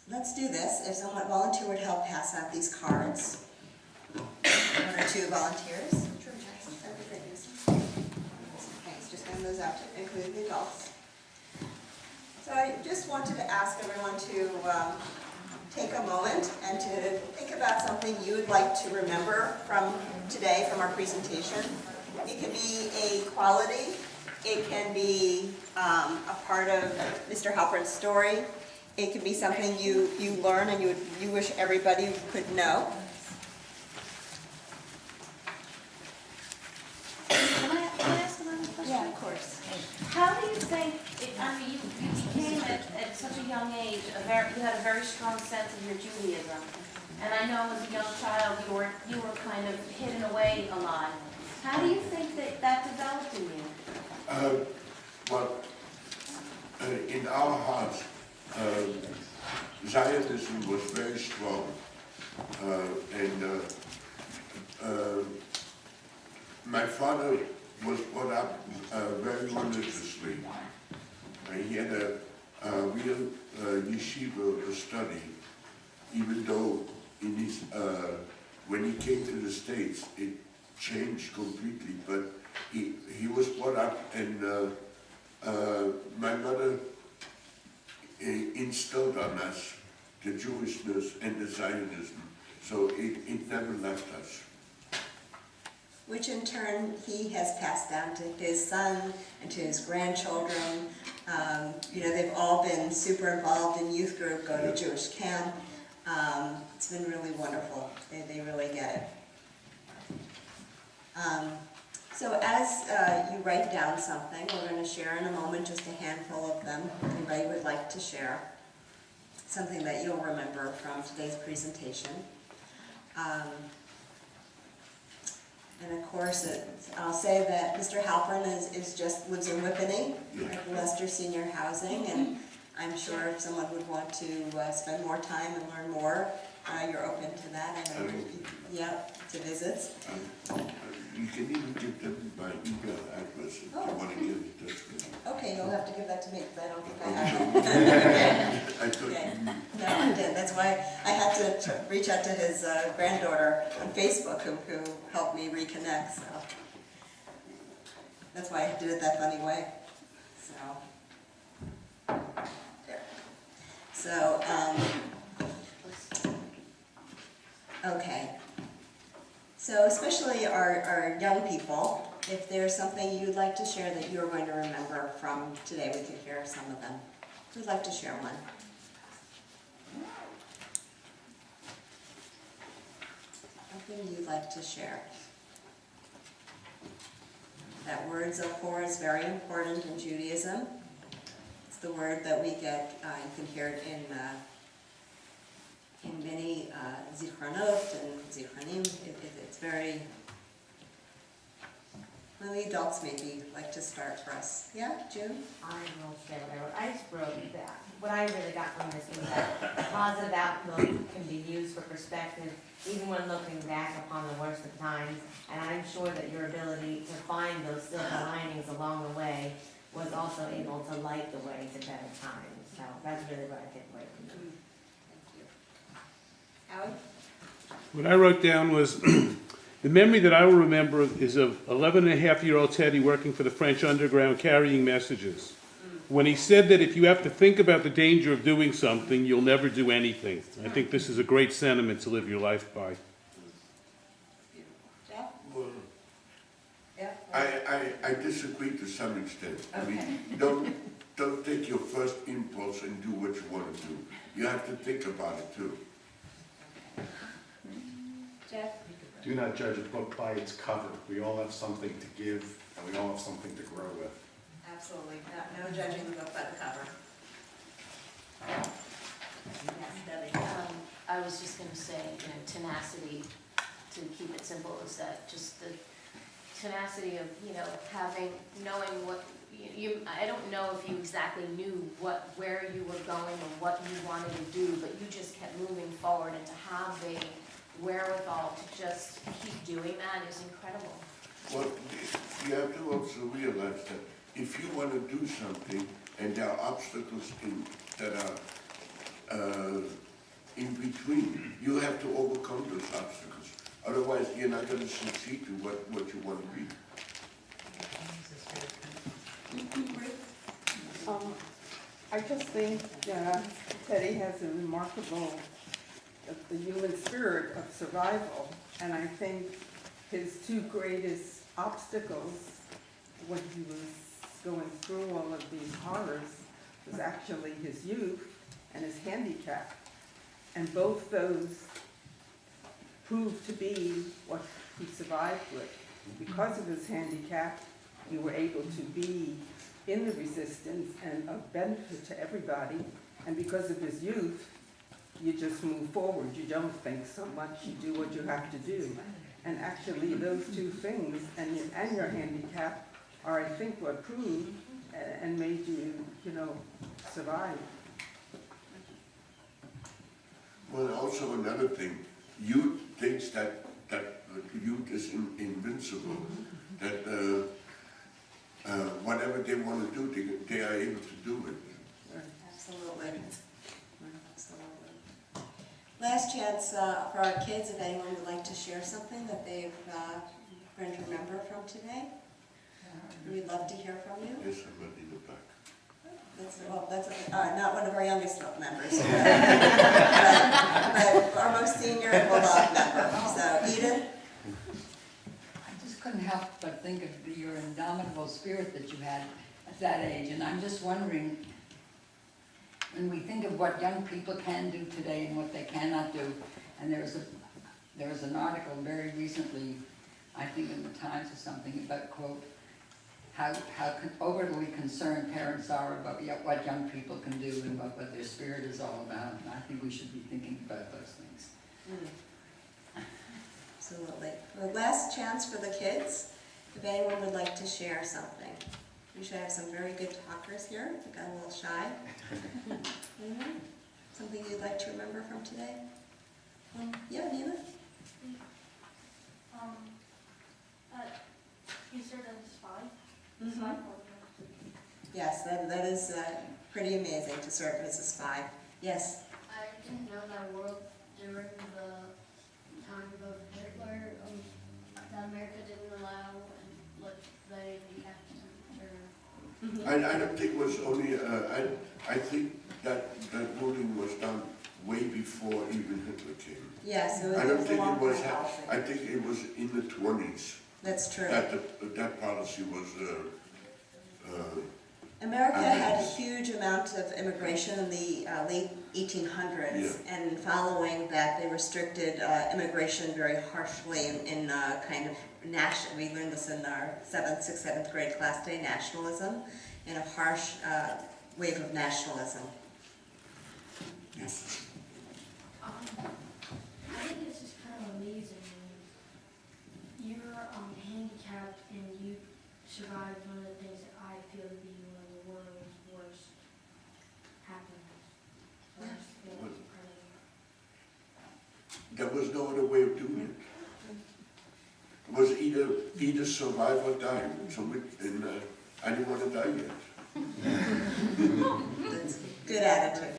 let's do this. If someone volunteer would help pass out these cards. One or two volunteers. Sure, Jackson, that'd be great. Thanks, just hand those out to include the adults. So I just wanted to ask everyone to take a moment and to think about something you would like to remember from today, from our presentation. It can be a quality, it can be a part of Mr. Halpern's story, it can be something you learn and you wish everybody could know. Can I ask another question? Yeah, of course. How do you think, you became at such a young age, you had a very strong sense of your Judaism. And I know as a young child you were kind of hidden away a lot. How do you think that developed in you? In our hearts, Zionism was very strong. My father was brought up very religiously. He had a real yeshiva study, even though in his, when he came to the States, it changed completely. But he was brought up, and my mother instilled on us the Jewishness and the Zionism, so it never left us. Which in turn he has passed down to his son and to his grandchildren. They've all been super involved in youth group, go to Jewish camp. It's been really wonderful. They really get it. So as you write down something, we're going to share in a moment just a handful of them. If anybody would like to share something that you'll remember from today's presentation. And of course, I'll say that Mr. Halpern lives in Whippany, at Leicester Senior Housing, and I'm sure if someone would want to spend more time and learn more, you're open to that. I know, to visits. You can even give them my email address if you want to give it to me. Okay, you'll have to give that to me because I don't think I have it. I thought Okay. you No, I didn't. That's why I had to reach out to his granddaughter on Facebook who helped me reconnect. So that's why I did it that funny way. So there. So okay. So especially our young people, if there's something you'd like to share that you're going to remember from today, we could hear some of them. Who'd like to share one? Something you'd like to share. That word zachor is very important in Judaism. It's the word that we get, you can hear it in many zichronot and zichronim. It's very, one of the adults maybe like to start for us. Yeah, June? I will say what I wrote. I just wrote that. What I really got from this was that positive outlook can be used for perspective, even when looking back upon the worst of times. And I'm sure that your ability to find those silver linings along the way was also able to light the way to better times. So that's really what I take away from this. Howie? What I wrote down was, the memory that I will remember is of 11-and-a-half-year-old Teddy working for the French underground carrying messages. When he said that if you have to think about the danger of doing something, you'll never do anything. I think this is a great sentiment to live your life by. Jeff? Well, Yeah? I disagree to some extent. I Okay. mean, don't take your first impulse and do what you want to do. You have to think about it too. Jeff? Do not judge a book by its cover. We all have something to give, and we all have something to grow with. Absolutely. No judging the book by the cover. Yes, Debbie? I was just going to say, tenacity, to keep it simple, is that just the tenacity of, knowing what, I don't know if you exactly knew where you were going or what you wanted to do, but you just kept moving forward, and to have the wherewithal to just keep doing that is incredible. Well, you have to also realize that if you want to do something and there are obstacles that are in between. You have to overcome those obstacles. Otherwise, you're not gonna succeed to what you want to be. I just think Teddy has a remarkable, the human spirit of survival, and I think his two greatest obstacles when he was going through all of these horrors was actually his youth and his handicap. And both those proved to be what he survived with. Because of his handicap, you were able to be in the resistance and of benefit to everybody. And because of his youth, you just move forward. You don't think so much. You do what you have to do. And actually, those two things and your handicap are, I think, what proved and made you, survive. Well, also another thing, youth thinks that youth is invincible, that whatever they want to do, they are able to do it. Absolutely. Absolutely. Last chance for our kids, if anyone would like to share something that they've going to remember from today. We'd love to hear from you. There's somebody in the back. That's not one of our youngest members, but our most senior and beloved member. So, Edith? I just couldn't help but think of your indomitable spirit that you had at that age, and I'm just wondering, when we think of what young people can do today and what they cannot do, and there was an article very recently, I think in the Times or something, about, quote, how overly concerned parents are about what young people can do and what their spirit is all about. And I think we should be thinking about those things. Absolutely. The last chance for the kids, if anyone would like to share something. We should have some very good talkers here. I got a little shy. Anyone? Something you'd like to remember from today? Yeah, Nina? You said it was 5? Mm-hmm. Yes, that is pretty amazing to serve as a spy. Yes? I didn't know that world during the time of Hitler, that America didn't allow and let the capture. I don't think it was only, I think that ruling was done way before even Hitler came. Yes, it was. I don't think a long it was, time policy. I think it was in the 20s That's true. that policy was, America had a huge amount of immigration in the late 1800s, Yeah. and following that, they restricted immigration very harshly in kind of national. We learned this in our 6th, 7th grade class today, nationalism, in a harsh wave of nationalism. yes. I think it's just kind of amazing when you're handicapped and you survived one of the things that I feel to be one of the world's worst happenings. So I just feel it's incredible. There was no other way of doing it. It was either survive or die. So I didn't want to die yet. That's a good attitude.